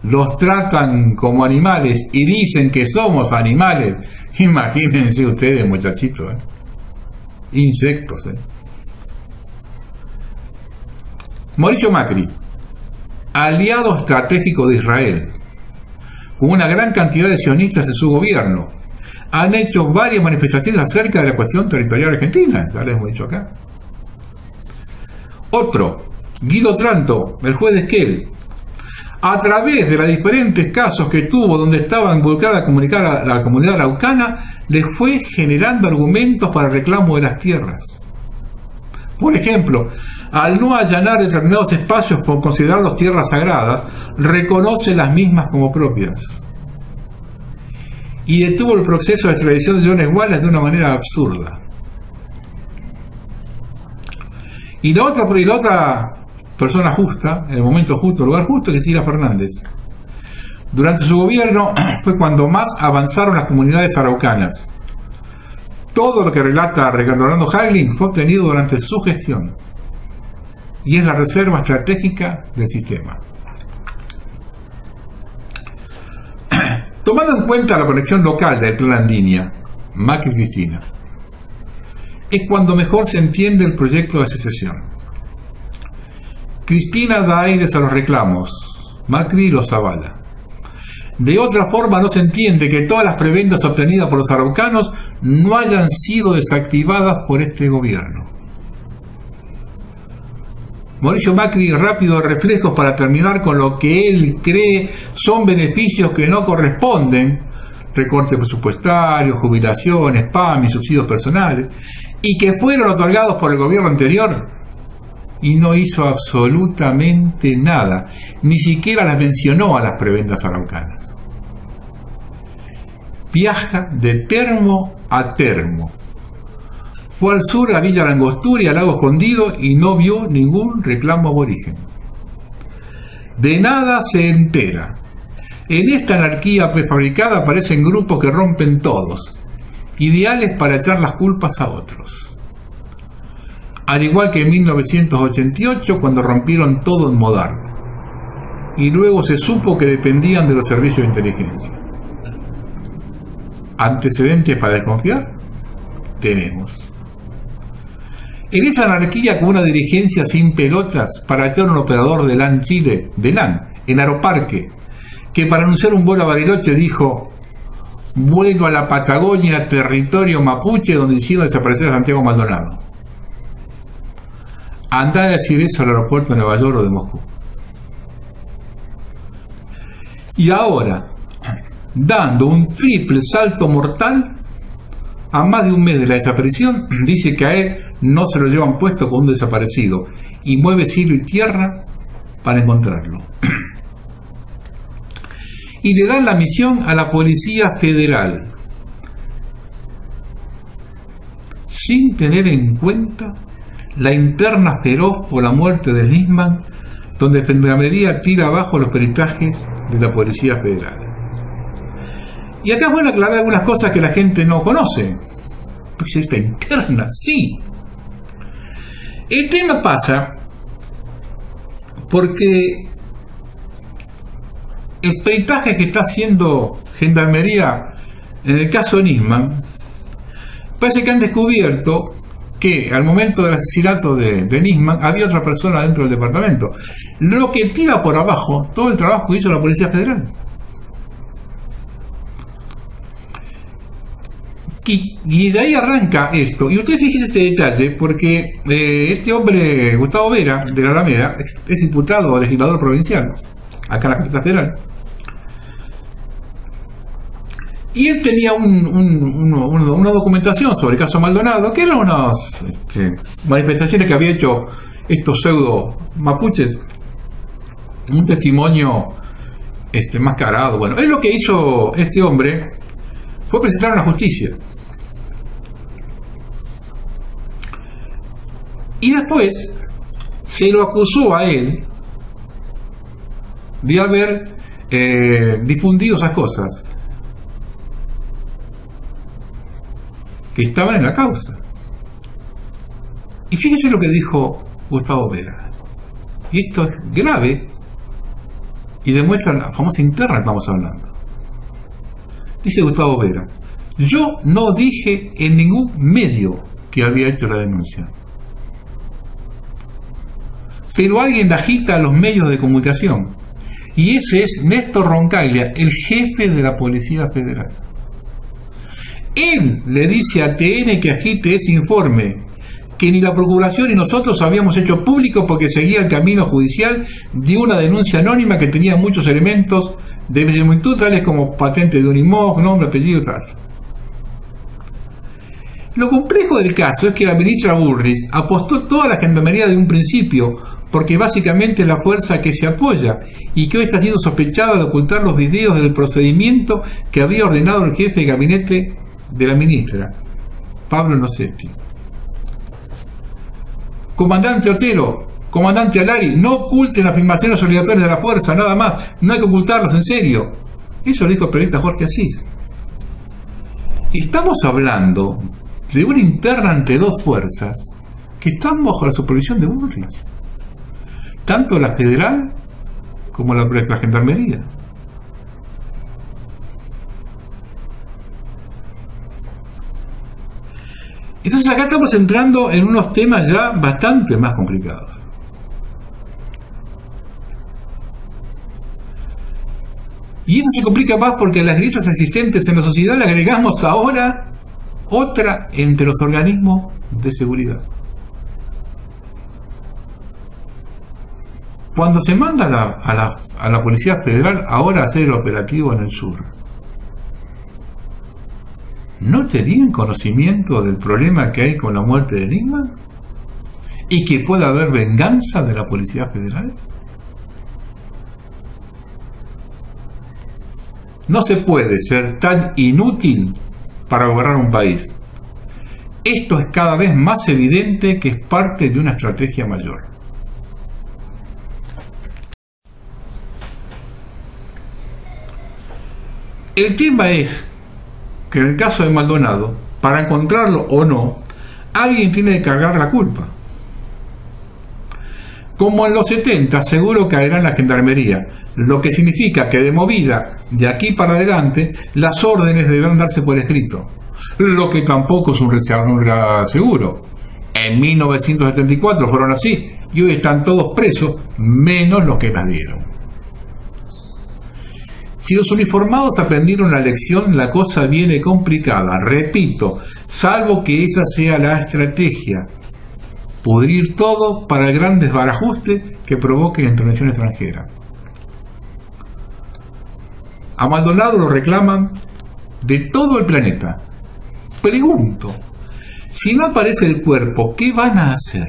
los tratan como animales y dicen que somos animales, imagínense ustedes, muchachitos, insectos. Mauricio Macri, aliado estratégico de Israel, con una gran cantidad de sionistas en su gobierno, han hecho varias manifestaciones acerca de la cuestión territorial argentina, ya les hemos dicho acá. Otro, Guido Tranto, el juez de Esquel, a través de los diferentes casos que tuvo donde estaba involucrada la comunidad araucana, le fue generando argumentos para el reclamo de las tierras. Por ejemplo, al no allanar determinados espacios por considerarlos tierras sagradas, reconoce las mismas como propias. Y detuvo el proceso de extradición de Jones Wallace de una manera absurda. Y la otra persona justa, en el momento justo, lugar justo, que es Hilda Fernández. Durante su gobierno fue cuando más avanzaron las comunidades araucanas. Todo lo que relata Ricardo Orlando Hagelin fue obtenido durante su gestión. Y es la reserva estratégica del sistema. Tomando en cuenta la conexión local del Plan Andinia, Macri y Cristina, es cuando mejor se entiende el proyecto de secesión. Cristina da aires a los reclamos, Macri los avala. De otra forma no se entiende que todas las prebendas obtenidas por los araucanos no hayan sido desactivadas por este gobierno. Mauricio Macri, rápido de reflejos para terminar con lo que él cree son beneficios que no corresponden, recortes presupuestarios, jubilaciones, PAM y subsidios personales, y que fueron otorgados por el gobierno anterior, y no hizo absolutamente nada, ni siquiera las mencionó a las prebendas araucanas. Viaja de termo a termo. Fue al sur a Villa Langostura y al Lago Escondido y no vio ningún reclamo aborigen. De nada se entera. En esta anarquía prefabricada aparecen grupos que rompen todos, ideales para echar las culpas a otros. Al igual que en 1988, cuando rompieron todo en Modar, y luego se supo que dependían de los servicios de inteligencia. ¿Antecedentes para desconfiar? Tenemos. En esta anarquía con una dirigencia sin pelotas para echar un operador de LAN Chile, de LAN, en Aeroparque, que para anunciar un vuelo a Bariloche dijo: vuelo a la Patagonia, territorio mapuche, donde hicieron desaparecer a Santiago Maldonado. Andá a decir eso al aeropuerto de Nueva York o de Moscú. Y ahora, dando un triple salto mortal, a más de un mes de la desaparición, dice que a él no se lo llevan puesto con un desaparecido y mueve cielo y tierra para encontrarlo. Y le dan la misión a la Policía Federal, sin tener en cuenta la interna feroz por la muerte de Nisman, donde Gendarmería tira abajo los peritajes de la Policía Federal. Y acá es bueno aclarar algunas cosas que la gente no conoce. Pues esta interna, sí. El tema pasa porque el peritaje que está haciendo Gendarmería en el caso Nisman, parece que han descubierto que al momento del asesinato de Nisman había otra persona dentro del departamento, lo que tira por abajo todo el trabajo que hizo la Policía Federal. Y de ahí arranca esto. Y ustedes fíjense este detalle, porque este hombre, Gustavo Vera, de la Alameda, es diputado o legislador provincial, acá en la Capital Federal. Y él tenía una documentación sobre el caso Maldonado, que eran unas manifestaciones que había hecho estos pseudo mapuches, un testimonio mascarado. Bueno, es lo que hizo este hombre, fue presentar a la justicia. Y después se lo acusó a él de haber difundido esas cosas que estaban en la causa. Y fíjense lo que dijo Gustavo Vera. Y esto es grave y demuestra la famosa interna que estamos hablando. Dice Gustavo Vera: yo no dije en ningún medio que había hecho la denuncia, pero alguien agita a los medios de comunicación, y ese es Néstor Roncaglia, el jefe de la Policía Federal. Él le dice a TN que agite ese informe que ni la Procuración ni nosotros habíamos hecho público porque seguía el camino judicial de una denuncia anónima que tenía muchos elementos de verosimilitud, tales como patente de un IMOC, nombre, apellido y tal. Lo complejo del caso es que la ministra Bullrich apostó toda la gendarmería de un principio, porque básicamente es la fuerza que se apoya y que hoy está siendo sospechada de ocultar los videos del procedimiento que había ordenado el jefe de gabinete de la ministra, Pablo Nocetti. Comandante Otero, comandante Alari, no oculten las afirmaciones obligatorias de la fuerza, nada más, no hay que ocultarlas, en serio. Eso lo dijo el periodista Jorge Asís. Estamos hablando de una interna entre dos fuerzas que están bajo la supervisión de Bullrich, tanto la federal como la gendarmería. Entonces acá estamos entrando en unos temas ya bastante más complicados. Y eso se complica más porque a las grietas existentes en la sociedad le agregamos ahora otra entre los organismos de seguridad. Cuando se manda a la Policía Federal ahora a hacer el operativo en el sur, ¿no tenían conocimiento del problema que hay con la muerte de Nisman? ¿Y que pueda haber venganza de la Policía Federal? No se puede ser tan inútil para gobernar un país. Esto es cada vez más evidente que es parte de una estrategia mayor. El tema es que en el caso de Maldonado, para encontrarlo o no, alguien tiene que cargar la culpa. Como en los 70, seguro caerá en la gendarmería, lo que significa que de movida de aquí para adelante las órdenes deberán darse por escrito, lo que tampoco es un seguro. En 1974 fueron así y hoy están todos presos, menos los que las dieron. Si los uniformados aprendieron la lección, la cosa viene complicada, repito, salvo que esa sea la estrategia: pudrir todo para el gran desbarajuste que provoque la intervención extranjera. A Maldonado lo reclaman de todo el planeta. Pregunto, si no aparece el cuerpo, ¿qué van a hacer?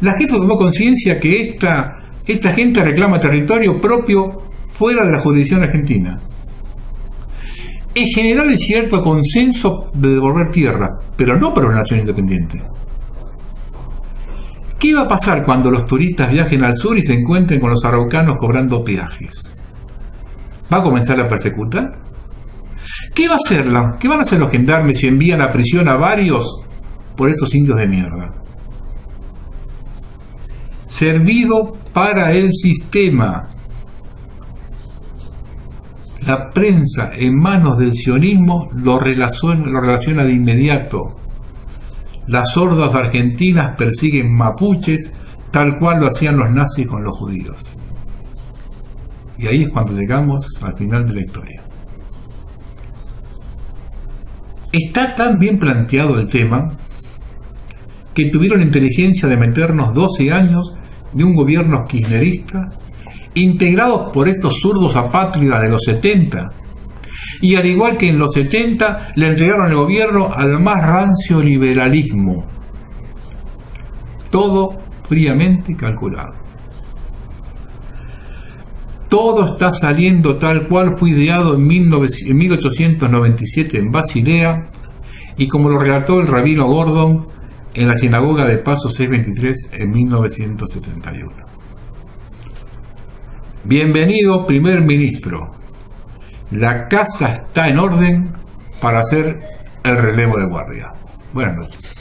La gente tomó conciencia que esta gente reclama territorio propio fuera de la jurisdicción argentina. En general hay cierto consenso de devolver tierras, pero no para una nación independiente. ¿Qué va a pasar cuando los turistas viajen al sur y se encuentren con los araucanos cobrando peajes? ¿Va a comenzar la persecución? ¿Qué van a hacer los gendarmes si envían a prisión a varios por estos indios de mierda? Servido para el sistema. La prensa en manos del sionismo lo relaciona de inmediato. Las hordas argentinas persiguen mapuches tal cual lo hacían los nazis con los judíos. Y ahí es cuando llegamos al final de la historia. Está tan bien planteado el tema que tuvieron la inteligencia de meternos 12 años de un gobierno kirchnerista integrados por estos zurdos apátridas de los 70, y al igual que en los 70 le entregaron el gobierno al más rancio liberalismo, todo fríamente calculado. Todo está saliendo tal cual fue ideado en 1897 en Basilea, y como lo relató el rabino Gordon, en la sinagoga de Paso 623 en 1971. Bienvenido, primer ministro. La casa está en orden para hacer el relevo de guardia. Buenas noches.